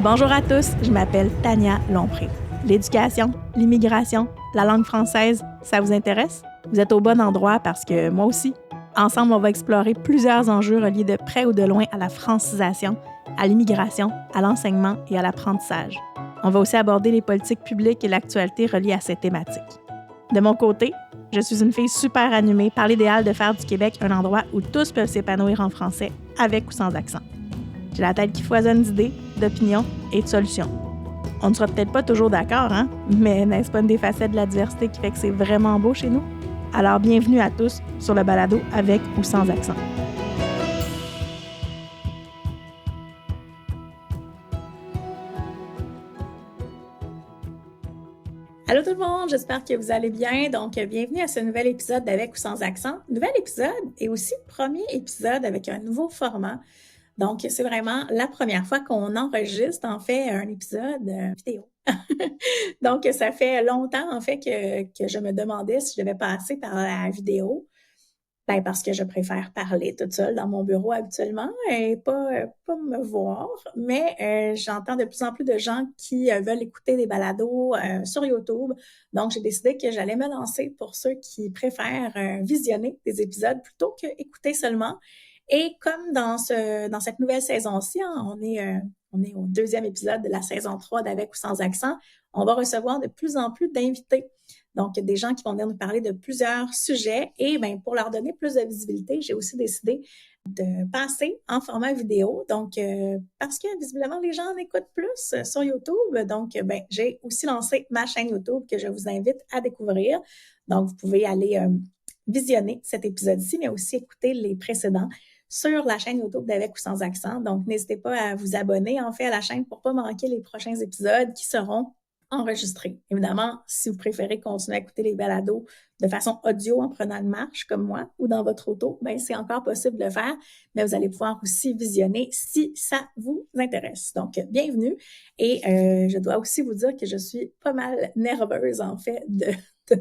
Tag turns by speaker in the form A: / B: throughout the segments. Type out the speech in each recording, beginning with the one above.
A: Bonjour à tous, je m'appelle Tania Lompré. L'éducation, l'immigration, la langue française, ça vous intéresse? Vous êtes au bon endroit parce que moi aussi. Ensemble, on va explorer plusieurs enjeux reliés de près ou de loin à la francisation, à l'immigration, à l'enseignement et à l'apprentissage. On va aussi aborder les politiques publiques et l'actualité reliées à ces thématiques. De mon côté, je suis une fille super animée par l'idéal de faire du Québec un endroit où tous peuvent s'épanouir en français, avec ou sans accent. J'ai la tête qui foisonne d'idées, d'opinions et de solutions. On ne sera peut-être pas toujours d'accord, hein? Mais n'est-ce pas une des facettes de la diversité qui fait que c'est vraiment beau chez nous? Alors bienvenue à tous sur le balado avec ou sans accent. Allô tout le monde, j'espère que vous allez bien. Donc, bienvenue à ce nouvel épisode d'Avec ou sans accent. Nouvel épisode et aussi premier épisode avec un nouveau format. Donc, c'est vraiment la première fois qu'on enregistre, en fait, un épisode vidéo. Donc, ça fait longtemps, en fait, que je me demandais si je devais passer par la vidéo. Ben, parce que je préfère parler toute seule dans mon bureau habituellement et pas me voir. Mais j'entends de plus en plus de gens qui veulent écouter des balados sur YouTube. Donc, j'ai décidé que j'allais me lancer pour ceux qui préfèrent visionner des épisodes plutôt qu'écouter seulement. Et comme dans cette nouvelle saison-ci, hein, on est au deuxième épisode de la saison 3 d'Avec ou sans accent, on va recevoir de plus en plus d'invités. Donc, des gens qui vont venir nous parler de plusieurs sujets. Et bien, pour leur donner plus de visibilité, j'ai aussi décidé de passer en format vidéo. Donc, parce que visiblement, les gens en écoutent plus sur YouTube. Donc, ben, j'ai aussi lancé ma chaîne YouTube que je vous invite à découvrir. Donc, vous pouvez aller visionner cet épisode-ci, mais aussi écouter les précédents sur la chaîne YouTube d'Avec ou sans accent. Donc, n'hésitez pas à vous abonner, en fait, à la chaîne pour ne pas manquer les prochains épisodes qui seront enregistrés. Évidemment, si vous préférez continuer à écouter les balados de façon audio en prenant une marche comme moi ou dans votre auto, ben c'est encore possible de le faire, mais vous allez pouvoir aussi visionner si ça vous intéresse. Donc, bienvenue. Et je dois aussi vous dire que je suis pas mal nerveuse, en fait, de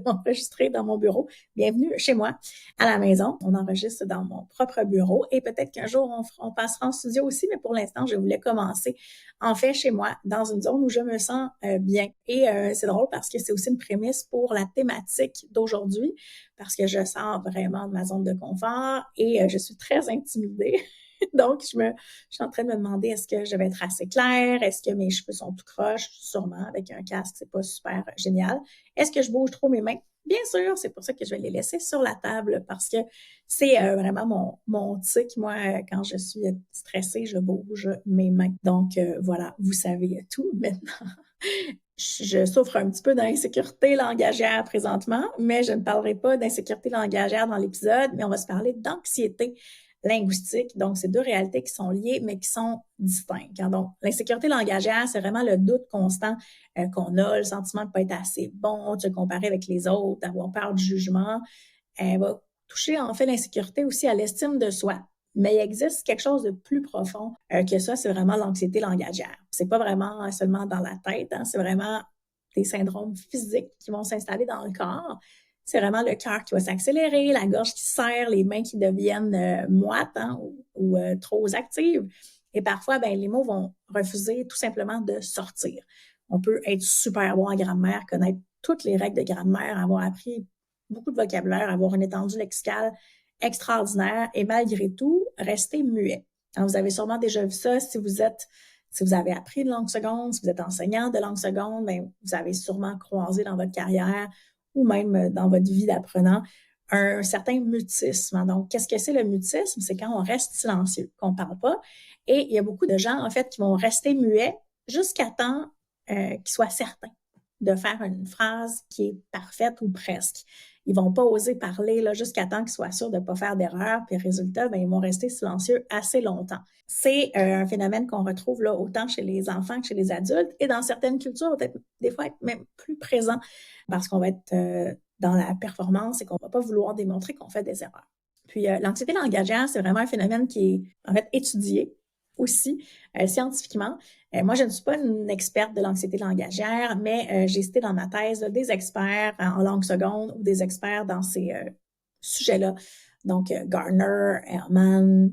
A: m'enregistrer dans mon bureau. Bienvenue chez moi, à la maison. On enregistre dans mon propre bureau et peut-être qu'un jour, on passera en studio aussi, mais pour l'instant, je voulais commencer en fait chez moi, dans une zone où je me sens bien. Et c'est drôle parce que c'est aussi une prémisse pour la thématique d'aujourd'hui, parce que je sors vraiment de ma zone de confort et je suis très intimidée. Donc, je suis en train de me demander, est-ce que je vais être assez claire? Est-ce que mes cheveux sont tout croches? Sûrement, avec un casque, c'est pas super génial. Est-ce que je bouge trop mes mains? Bien sûr, c'est pour ça que je vais les laisser sur la table parce que c'est vraiment mon tic. Moi, quand je suis stressée, je bouge mes mains. Donc, voilà, vous savez tout maintenant. Je souffre un petit peu d'insécurité langagière présentement, mais je ne parlerai pas d'insécurité langagière dans l'épisode, mais on va se parler d'anxiété linguistique. Donc, c'est deux réalités qui sont liées, mais qui sont distinctes. Donc, l'insécurité langagière, c'est vraiment le doute constant qu'on a, le sentiment de ne pas être assez bon, de se comparer avec les autres, d'avoir peur du jugement. Elle va toucher en fait l'insécurité aussi à l'estime de soi. Mais il existe quelque chose de plus profond que ça, c'est vraiment l'anxiété langagière. C'est pas vraiment seulement dans la tête, hein, c'est vraiment des syndromes physiques qui vont s'installer dans le corps. C'est vraiment le cœur qui va s'accélérer, la gorge qui serre, les mains qui deviennent moites hein, ou trop actives. Et parfois, ben, les mots vont refuser tout simplement de sortir. On peut être super bon en grammaire, connaître toutes les règles de grammaire, avoir appris beaucoup de vocabulaire, avoir une étendue lexicale extraordinaire et malgré tout, rester muet. Alors, vous avez sûrement déjà vu ça si vous avez appris de langue seconde, si vous êtes enseignant de langue seconde, bien, vous avez sûrement croisé dans votre carrière ou même dans votre vie d'apprenant un certain mutisme. Donc, qu'est-ce que c'est le mutisme? C'est quand on reste silencieux, qu'on ne parle pas. Et il y a beaucoup de gens, en fait, qui vont rester muets jusqu'à temps qu'ils soient certains de faire une phrase qui est parfaite ou presque. Ils vont pas oser parler là, jusqu'à temps qu'ils soient sûrs de ne pas faire d'erreur, puis résultat, ben, ils vont rester silencieux assez longtemps. C'est un phénomène qu'on retrouve là, autant chez les enfants que chez les adultes, et dans certaines cultures, peut-être des fois être même plus présent, parce qu'on va être dans la performance et qu'on va pas vouloir démontrer qu'on fait des erreurs. Puis l'anxiété langagière, c'est vraiment un phénomène qui est en fait étudié aussi scientifiquement. Moi, je ne suis pas une experte de l'anxiété langagière, mais j'ai cité dans ma thèse là, des experts en langue seconde ou des experts dans ces sujets-là. Donc, Gardner, Herman,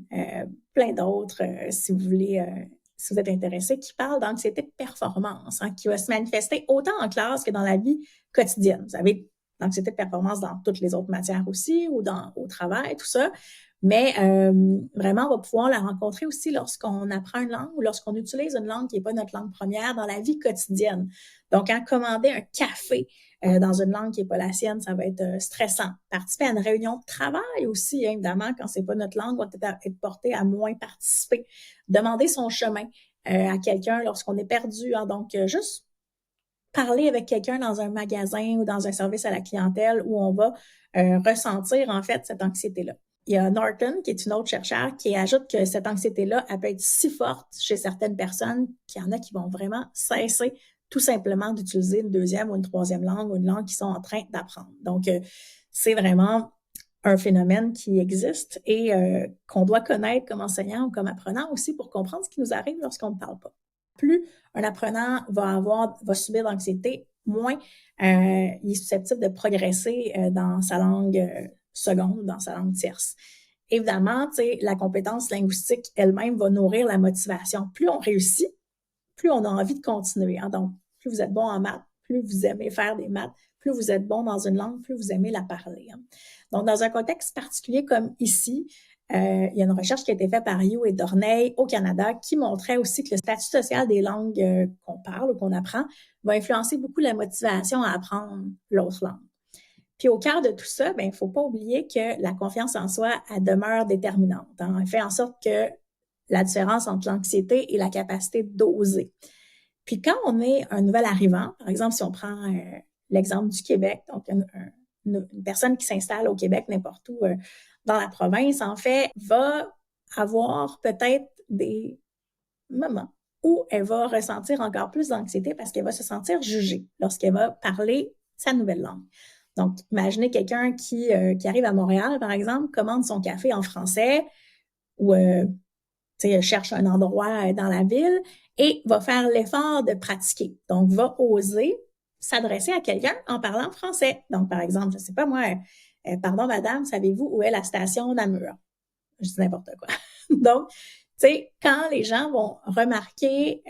A: plein d'autres, si vous voulez si vous êtes intéressé, qui parle d'anxiété de performance, hein, qui va se manifester autant en classe que dans la vie quotidienne. Vous avez l'anxiété de performance dans toutes les autres matières aussi, ou au travail, tout ça. Mais vraiment, on va pouvoir la rencontrer aussi lorsqu'on apprend une langue ou lorsqu'on utilise une langue qui n'est pas notre langue première dans la vie quotidienne. Donc, commander un café dans une langue qui n'est pas la sienne, ça va être stressant. Participer à une réunion de travail aussi, hein, évidemment, quand c'est pas notre langue, on va peut-être être porté à moins participer. Demander son chemin à quelqu'un lorsqu'on est perdu. Hein, donc, juste parler avec quelqu'un dans un magasin ou dans un service à la clientèle où on va ressentir, en fait, cette anxiété-là. Il y a Norton, qui est une autre chercheure, qui ajoute que cette anxiété-là, elle peut être si forte chez certaines personnes qu'il y en a qui vont vraiment cesser tout simplement d'utiliser une deuxième ou une troisième langue ou une langue qu'ils sont en train d'apprendre. Donc, c'est vraiment un phénomène qui existe et qu'on doit connaître comme enseignant ou comme apprenant aussi pour comprendre ce qui nous arrive lorsqu'on ne parle pas. Plus un apprenant va subir d'anxiété, moins il est susceptible de progresser dans sa langue seconde ou dans sa langue tierce. Évidemment, la compétence linguistique elle-même va nourrir la motivation. Plus on réussit, plus on a envie de continuer. Hein. Donc, plus vous êtes bon en maths, plus vous aimez faire des maths, plus vous êtes bon dans une langue, plus vous aimez la parler. Hein. Donc, dans un contexte particulier comme ici, il y a une recherche qui a été faite par You et Dorney au Canada qui montrait aussi que le statut social des langues qu'on parle ou qu'on apprend va influencer beaucoup la motivation à apprendre l'autre langue. Puis au cœur de tout ça, il ne faut pas oublier que la confiance en soi, elle demeure déterminante. Hein. Elle fait en sorte que la différence entre l'anxiété et la capacité d'oser. Puis quand on est un nouvel arrivant, par exemple, si on prend l'exemple du Québec, donc une personne qui s'installe au Québec, n'importe où dans la province, en fait, va avoir peut-être des moments où elle va ressentir encore plus d'anxiété parce qu'elle va se sentir jugée lorsqu'elle va parler sa nouvelle langue. Donc, imaginez quelqu'un qui arrive à Montréal, par exemple, commande son café en français ou cherche un endroit dans la ville et va faire l'effort de pratiquer. Donc, va oser s'adresser à quelqu'un en parlant français. Donc, par exemple, je ne sais pas moi, pardon madame, savez-vous où est la station Namur? Je dis n'importe quoi. Donc, tu sais, quand les gens vont remarquer,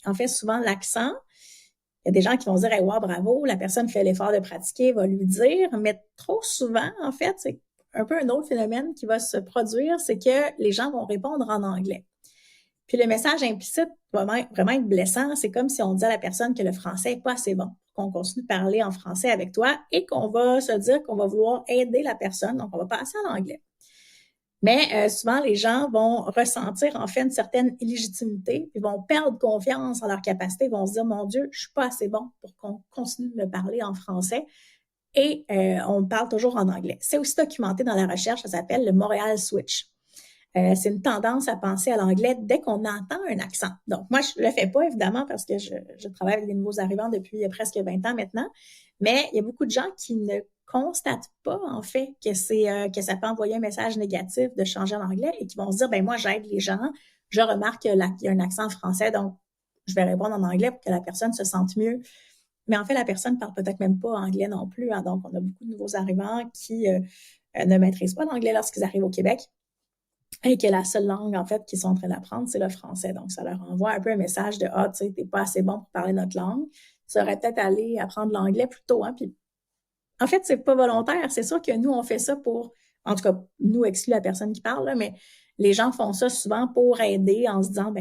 A: en fait, souvent l'accent, il y a des gens qui vont dire hey, « wow, bravo, la personne fait l'effort de pratiquer, va lui dire », mais trop souvent, en fait, c'est un peu un autre phénomène qui va se produire, c'est que les gens vont répondre en anglais. Puis le message implicite va vraiment être blessant. C'est comme si on disait à la personne que le français n'est pas assez bon, qu'on continue de parler en français avec toi et qu'on va se dire qu'on va vouloir aider la personne, donc on va passer en anglais. Mais souvent, les gens vont ressentir en fait une certaine illégitimité, ils vont perdre confiance en leur capacité, ils vont se dire « Mon Dieu, je ne suis pas assez bon pour qu'on continue de me parler en français ». Et on parle toujours en anglais. C'est aussi documenté dans la recherche, ça s'appelle le Montréal Switch. C'est une tendance à penser à l'anglais dès qu'on entend un accent. Donc, moi, je ne le fais pas, évidemment, parce que je travaille avec des nouveaux arrivants depuis presque 20 ans maintenant, mais il y a beaucoup de gens qui ne constatent pas, en fait, que que ça peut envoyer un message négatif de changer en anglais et qui vont se dire, moi, j'aide les gens, je remarque qu'il y a un accent français, donc je vais répondre en anglais pour que la personne se sente mieux. Mais en fait, la personne ne parle peut-être même pas anglais non plus. Hein, donc, on a beaucoup de nouveaux arrivants qui ne maîtrisent pas l'anglais lorsqu'ils arrivent au Québec et que la seule langue, en fait, qu'ils sont en train d'apprendre, c'est le français. Donc, ça leur envoie un peu un message de « Ah, tu sais, t'es pas assez bon pour parler notre langue. Tu aurais peut-être aller apprendre l'anglais plus tôt. » Hein? Puis, en fait, c'est pas volontaire. C'est sûr que nous, on fait ça pour, en tout cas, nous exclut la personne qui parle, là, mais les gens font ça souvent pour aider en se disant,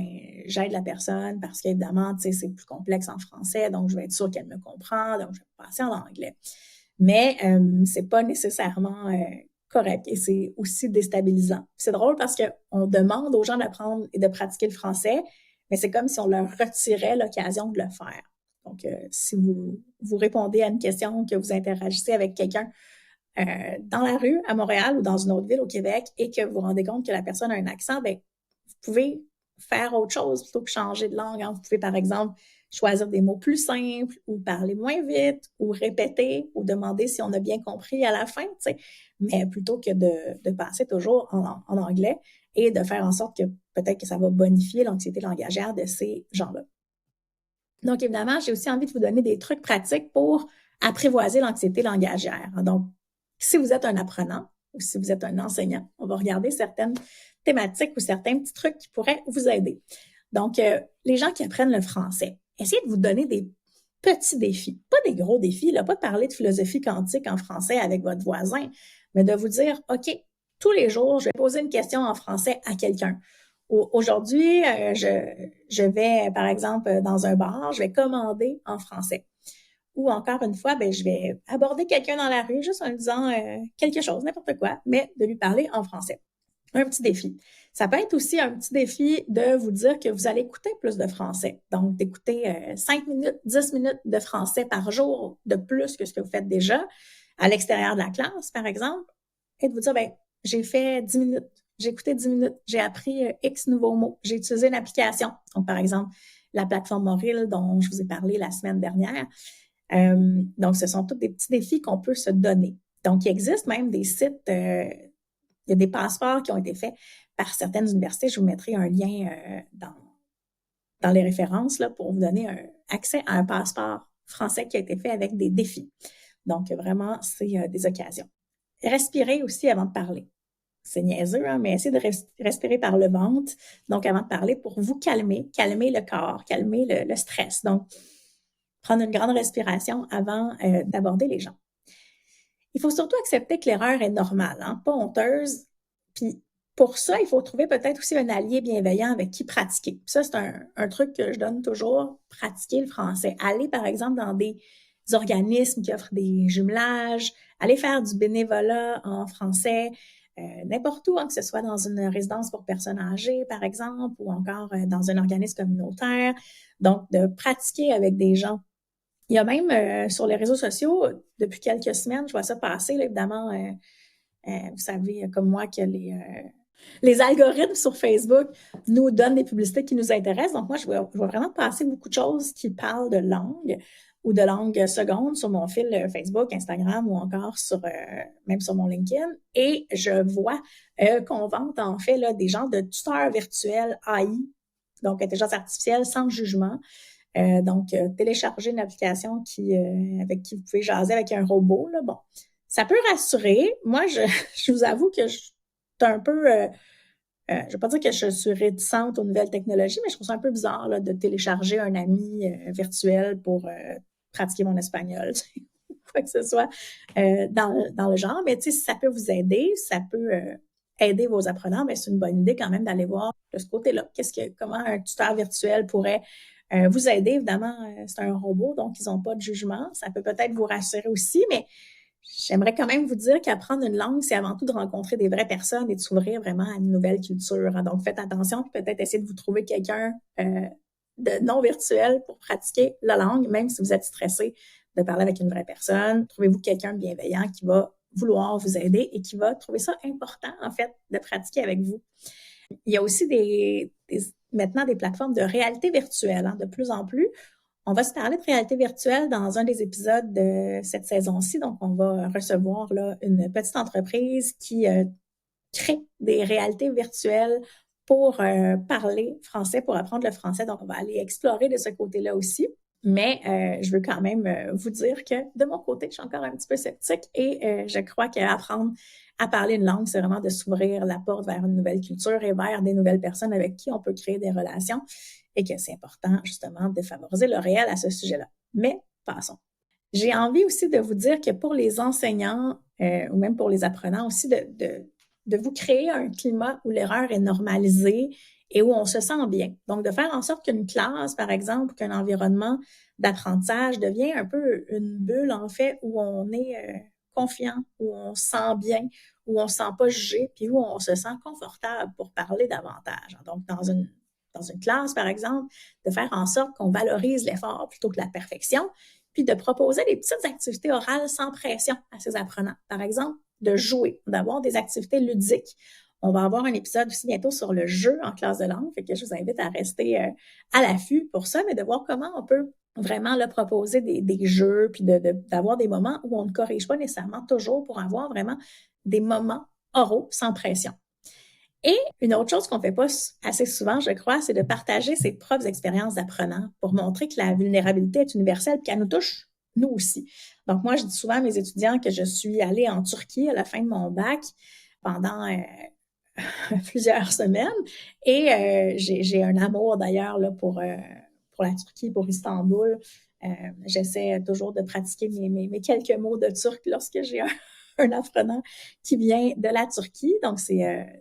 A: j'aide la personne parce qu'évidemment, tu sais, c'est plus complexe en français, donc je vais être sûre qu'elle me comprend, donc je vais passer en anglais. Mais c'est pas nécessairement correct et c'est aussi déstabilisant. C'est drôle parce qu'on demande aux gens d'apprendre et de pratiquer le français, mais c'est comme si on leur retirait l'occasion de le faire. Donc, si vous répondez à une question, que vous interagissez avec quelqu'un dans la rue à Montréal ou dans une autre ville au Québec et que vous vous rendez compte que la personne a un accent, vous pouvez faire autre chose plutôt que changer de langue. Hein. Vous pouvez, par exemple, choisir des mots plus simples ou parler moins vite ou répéter ou demander si on a bien compris à la fin, mais plutôt que de passer toujours en anglais et de faire en sorte que peut-être que ça va bonifier l'anxiété langagière de ces gens-là. Donc, évidemment, j'ai aussi envie de vous donner des trucs pratiques pour apprivoiser l'anxiété langagière. Donc, si vous êtes un apprenant ou si vous êtes un enseignant, on va regarder certaines thématiques ou certains petits trucs qui pourraient vous aider. Donc, les gens qui apprennent le français, essayez de vous donner des petits défis, pas des gros défis, là, pas de parler de philosophie quantique en français avec votre voisin, mais de vous dire, OK, tous les jours, je vais poser une question en français à quelqu'un. Aujourd'hui, je vais, par exemple, dans un bar, je vais commander en français. Ou encore une fois, je vais aborder quelqu'un dans la rue juste en lui disant quelque chose, n'importe quoi, mais de lui parler en français. Un petit défi. Ça peut être aussi un petit défi de vous dire que vous allez écouter plus de français. Donc, d'écouter 5 minutes, 10 minutes de français par jour de plus que ce que vous faites déjà à l'extérieur de la classe, par exemple, et de vous dire, j'ai fait 10 minutes, j'ai écouté 10 minutes, j'ai appris X nouveaux mots, j'ai utilisé une application. Donc, par exemple, la plateforme Moril dont je vous ai parlé la semaine dernière. Donc, ce sont tous des petits défis qu'on peut se donner. Donc, il existe même des sites, il y a des passeports qui ont été faits par certaines universités. Je vous mettrai un lien dans les références là, pour vous donner accès à un passeport français qui a été fait avec des défis. Donc, vraiment, c'est des occasions. Respirez aussi avant de parler. C'est niaiseux, hein, mais essayez de respirer par le ventre. Donc, avant de parler, pour vous calmer le corps, calmer le stress. Donc, prendre une grande respiration avant d'aborder les gens. Il faut surtout accepter que l'erreur est normale, hein, pas honteuse. Puis pour ça, il faut trouver peut-être aussi un allié bienveillant avec qui pratiquer. Ça, c'est un truc que je donne toujours, pratiquer le français. Aller, par exemple, dans des organismes qui offrent des jumelages, aller faire du bénévolat en français, n'importe où, hein, que ce soit dans une résidence pour personnes âgées, par exemple, ou encore dans un organisme communautaire. Donc, de pratiquer avec des gens. Il y a même sur les réseaux sociaux, depuis quelques semaines, je vois ça passer, là, évidemment, vous savez, comme moi, que les algorithmes sur Facebook nous donnent des publicités qui nous intéressent. Donc, moi, je vois vraiment passer beaucoup de choses qui parlent de langue ou de langue seconde sur mon fil Facebook, Instagram ou encore même sur mon LinkedIn. Et je vois qu'on vante en fait là, des genres de tuteurs virtuels AI, donc intelligence artificielle sans jugement. Donc, télécharger une application avec qui vous pouvez jaser avec un robot, là, bon, ça peut rassurer. Moi, je vous avoue que je suis un peu, je ne vais pas dire que je suis réticente aux nouvelles technologies, mais je trouve ça un peu bizarre là, de télécharger un ami virtuel pour pratiquer mon espagnol, quoi que ce soit dans le genre. Mais tu sais, si ça peut vous aider, ça peut aider vos apprenants, mais c'est une bonne idée quand même d'aller voir de ce côté-là. Comment un tuteur virtuel pourrait vous aider. Évidemment, c'est un robot, donc ils n'ont pas de jugement. Ça peut peut-être vous rassurer aussi, mais j'aimerais quand même vous dire qu'apprendre une langue, c'est avant tout de rencontrer des vraies personnes et de s'ouvrir vraiment à une nouvelle culture. Donc, faites attention, puis peut-être essayer de vous trouver quelqu'un de non virtuel pour pratiquer la langue, même si vous êtes stressé de parler avec une vraie personne. Trouvez-vous quelqu'un de bienveillant qui va vouloir vous aider et qui va trouver ça important, en fait, de pratiquer avec vous. Il y a aussi maintenant des plateformes de réalité virtuelle, hein, de plus en plus. On va se parler de réalité virtuelle dans un des épisodes de cette saison-ci. Donc, on va recevoir là, une petite entreprise qui crée des réalités virtuelles pour parler français, pour apprendre le français. Donc, on va aller explorer de ce côté-là aussi. Mais je veux quand même vous dire que de mon côté, je suis encore un petit peu sceptique et je crois qu'apprendre à parler une langue, c'est vraiment de s'ouvrir la porte vers une nouvelle culture et vers des nouvelles personnes avec qui on peut créer des relations et que c'est important justement de favoriser le réel à ce sujet-là. Mais passons. J'ai envie aussi de vous dire que pour les enseignants ou même pour les apprenants aussi, de vous créer un climat où l'erreur est normalisée et où on se sent bien. Donc, de faire en sorte qu'une classe, par exemple, qu'un environnement d'apprentissage devient un peu une bulle, en fait, où on est confiant, où on se sent bien, où on ne se sent pas jugé, puis où on se sent confortable pour parler davantage. Donc, dans une classe, par exemple, de faire en sorte qu'on valorise l'effort plutôt que la perfection, puis de proposer des petites activités orales sans pression à ses apprenants. Par exemple, de jouer, d'avoir des activités ludiques. On va avoir un épisode aussi bientôt sur le jeu en classe de langue, fait que je vous invite à rester à l'affût pour ça, mais de voir comment on peut vraiment là, proposer des jeux, puis d'avoir des moments où on ne corrige pas nécessairement toujours pour avoir vraiment des moments oraux sans pression. Et une autre chose qu'on ne fait pas assez souvent, je crois, c'est de partager ses propres expériences d'apprenants pour montrer que la vulnérabilité est universelle et qu'elle nous touche, nous aussi. Donc, moi, je dis souvent à mes étudiants que je suis allée en Turquie à la fin de mon bac pendant plusieurs semaines. Et j'ai un amour d'ailleurs là, pour la Turquie, pour Istanbul. J'essaie toujours de pratiquer mes quelques mots de turc lorsque j'ai un apprenant qui vient de la Turquie. Donc, c'est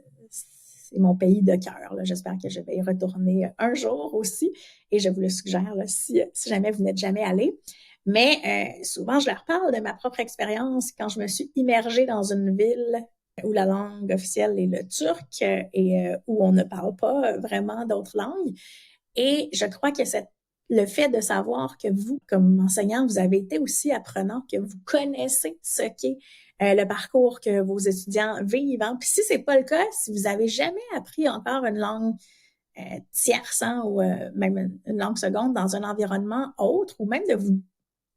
A: mon pays de cœur. J'espère que je vais y retourner un jour aussi. Et je vous le suggère là, si jamais vous n'êtes jamais allé. Mais souvent, je leur parle de ma propre expérience quand je me suis immergée dans une ville où la langue officielle est le turc et où on ne parle pas vraiment d'autres langues. Et je crois que le fait de savoir que vous, comme enseignant, vous avez été aussi apprenant, que vous connaissez ce qu'est le parcours que vos étudiants vivent. Hein. Puis si c'est pas le cas, si vous avez jamais appris encore une langue tierce hein, ou même une langue seconde dans un environnement autre, ou même de vous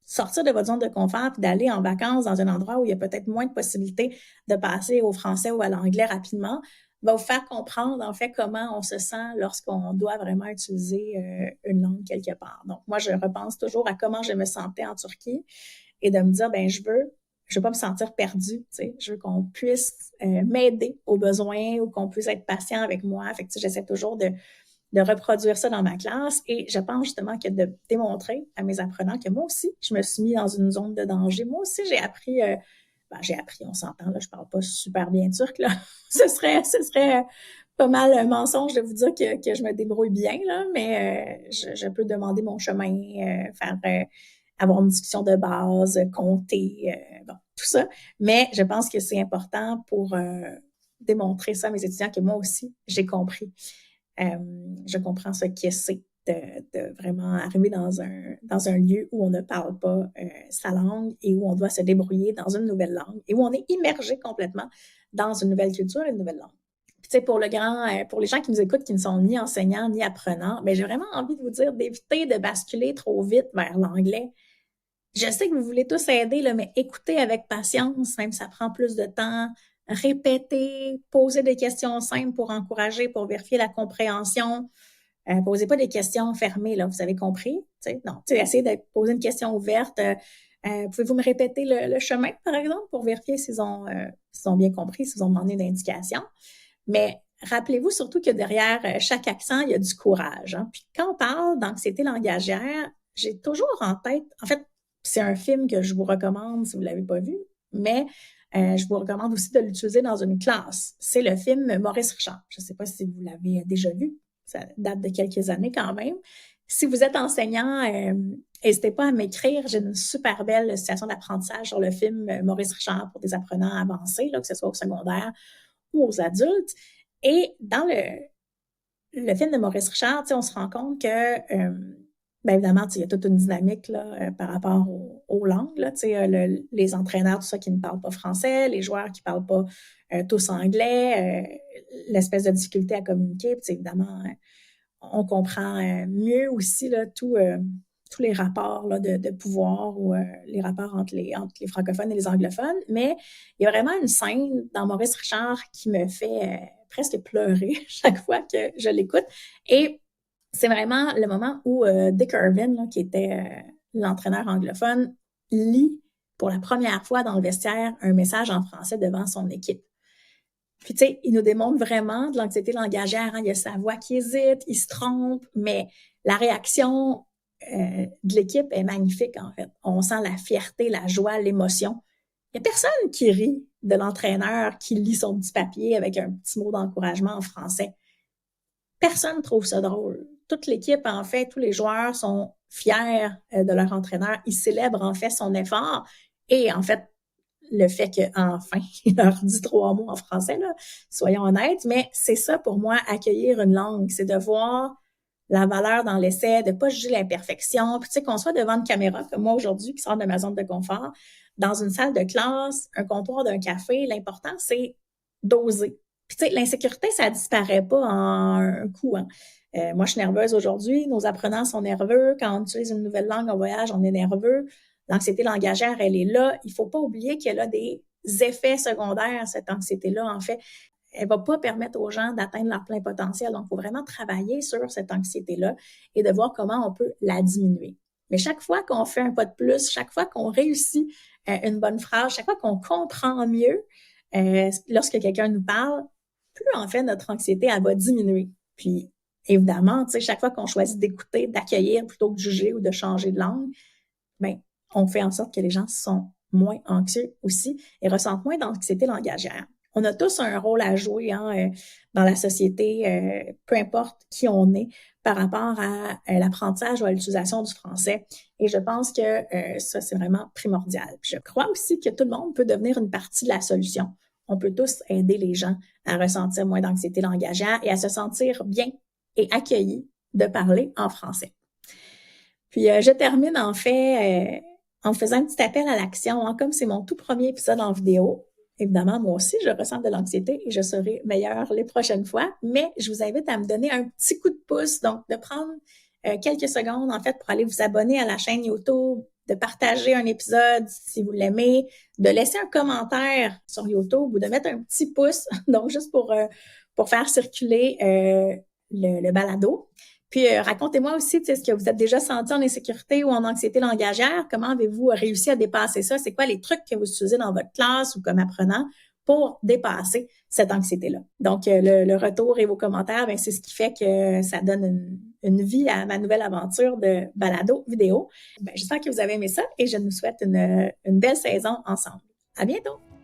A: sortir de votre zone de confort et d'aller en vacances dans un endroit où il y a peut-être moins de possibilités de passer au français ou à l'anglais rapidement, va vous faire comprendre en fait comment on se sent lorsqu'on doit vraiment utiliser une langue quelque part. Donc moi, je repense toujours à comment je me sentais en Turquie et de me dire, ben je veux pas me sentir perdue, tu sais, je veux qu'on puisse m'aider aux besoins ou qu'on puisse être patient avec moi. Fait que j'essaie toujours de reproduire ça dans ma classe. Et je pense justement que de démontrer à mes apprenants que moi aussi, je me suis mis dans une zone de danger. Moi aussi, j'ai appris, on s'entend, là, je parle pas super bien turc, là. Ce serait pas mal un mensonge de vous dire que je me débrouille bien, là, mais je peux demander mon chemin, avoir une discussion de base, compter, bon, tout ça. Mais je pense que c'est important pour démontrer ça à mes étudiants que moi aussi, j'ai compris. Je comprends ce que c'est de vraiment arriver dans un lieu où on ne parle pas sa langue et où on doit se débrouiller dans une nouvelle langue et où on est immergé complètement dans une nouvelle culture et une nouvelle langue. Puis, tu sais, pour les gens qui nous écoutent, qui ne sont ni enseignants ni apprenants, ben, j'ai vraiment envie de vous dire d'éviter de basculer trop vite vers l'anglais. Je sais que vous voulez tous aider, là, mais écoutez avec patience, même ça prend plus de temps. Répétez, posez des questions simples pour encourager, pour vérifier la compréhension. Posez pas des questions fermées, là, vous avez compris? T'sais? Non, essayez de poser une question ouverte. Pouvez-vous me répéter le chemin, par exemple, pour vérifier s'ils ont bien compris, s'ils ont demandé une indication? Mais rappelez-vous surtout que derrière chaque accent, il y a du courage. Hein? Puis quand on parle d'anxiété langagière, j'ai toujours en tête, en fait, c'est un film que je vous recommande si vous ne l'avez pas vu, mais je vous recommande aussi de l'utiliser dans une classe. C'est le film Maurice Richard. Je ne sais pas si vous l'avez déjà vu. Ça date de quelques années quand même. Si vous êtes enseignant, n'hésitez pas à m'écrire. J'ai une super belle situation d'apprentissage sur le film Maurice Richard pour des apprenants avancés, là, que ce soit au secondaire ou aux adultes. Et dans le film de Maurice Richard, on se rend compte que, bien évidemment, il y a toute une dynamique là, par rapport aux langues. Là, les entraîneurs, tout ça, qui ne parlent pas français, les joueurs qui ne parlent pas tous anglais, l'espèce de difficulté à communiquer. Puis, évidemment, on comprend mieux aussi là, tous les rapports là, de pouvoir ou les rapports entre les francophones et les anglophones. Mais il y a vraiment une scène dans Maurice Richard qui me fait presque pleurer chaque fois que je l'écoute. Et c'est vraiment le moment où Dick Irvin, là, qui était l'entraîneur anglophone, lit pour la première fois dans le vestiaire un message en français devant son équipe. Puis, tu sais, il nous démontre vraiment de l'anxiété langagière. Hein? Il y a sa voix qui hésite, il se trompe, mais la réaction de l'équipe est magnifique, en fait. On sent la fierté, la joie, l'émotion. Il n'y a personne qui rit de l'entraîneur qui lit son petit papier avec un petit mot d'encouragement en français. Personne ne trouve ça drôle. Toute l'équipe, en fait, tous les joueurs sont fiers de leur entraîneur. Ils célèbrent, en fait, son effort. Et, en fait, le fait qu'enfin, il leur dit 3 mots en français, là, soyons honnêtes, mais c'est ça pour moi, accueillir une langue, c'est de voir la valeur dans l'essai, de ne pas juger l'imperfection, puis tu sais, qu'on soit devant une caméra, comme moi aujourd'hui, qui sort de ma zone de confort, dans une salle de classe, un comptoir d'un café, l'important, c'est d'oser. Puis tu sais, l'insécurité, ça disparaît pas en un coup, hein. Moi, je suis nerveuse aujourd'hui, nos apprenants sont nerveux, quand on utilise une nouvelle langue en voyage, on est nerveux. L'anxiété langagière, elle est là. Il ne faut pas oublier qu'elle a des effets secondaires, cette anxiété-là, en fait. Elle ne va pas permettre aux gens d'atteindre leur plein potentiel. Donc, il faut vraiment travailler sur cette anxiété-là et de voir comment on peut la diminuer. Mais chaque fois qu'on fait un pas de plus, chaque fois qu'on réussit une bonne phrase, chaque fois qu'on comprend mieux lorsque quelqu'un nous parle, plus en fait notre anxiété, elle va diminuer. Puis évidemment, tu sais, chaque fois qu'on choisit d'écouter, d'accueillir plutôt que de juger ou de changer de langue, ben, on fait en sorte que les gens sont moins anxieux aussi et ressentent moins d'anxiété langagière. On a tous un rôle à jouer dans la société, peu importe qui on est, par rapport à l'apprentissage ou à l'utilisation du français. Et je pense que ça, c'est vraiment primordial. Puis je crois aussi que tout le monde peut devenir une partie de la solution. On peut tous aider les gens à ressentir moins d'anxiété langagière et à se sentir bien et accueillis de parler en français. Puis je termine en fait en faisant un petit appel à l'action. Comme c'est mon tout premier épisode en vidéo, évidemment, moi aussi, je ressens de l'anxiété et je serai meilleure les prochaines fois, mais je vous invite à me donner un petit coup de pouce, donc de prendre quelques secondes, en fait, pour aller vous abonner à la chaîne YouTube, de partager un épisode si vous l'aimez, de laisser un commentaire sur YouTube ou de mettre un petit pouce, donc juste pour faire circuler le balado. Puis racontez-moi aussi, tu sais, est-ce que vous êtes déjà senti en insécurité ou en anxiété langagière? Comment avez-vous réussi à dépasser ça? C'est quoi les trucs que vous utilisez dans votre classe ou comme apprenant pour dépasser cette anxiété-là? Donc, le retour et vos commentaires, ben, c'est ce qui fait que ça donne une vie à ma nouvelle aventure de balado vidéo. Ben, j'espère que vous avez aimé ça et je nous souhaite une belle saison ensemble. À bientôt!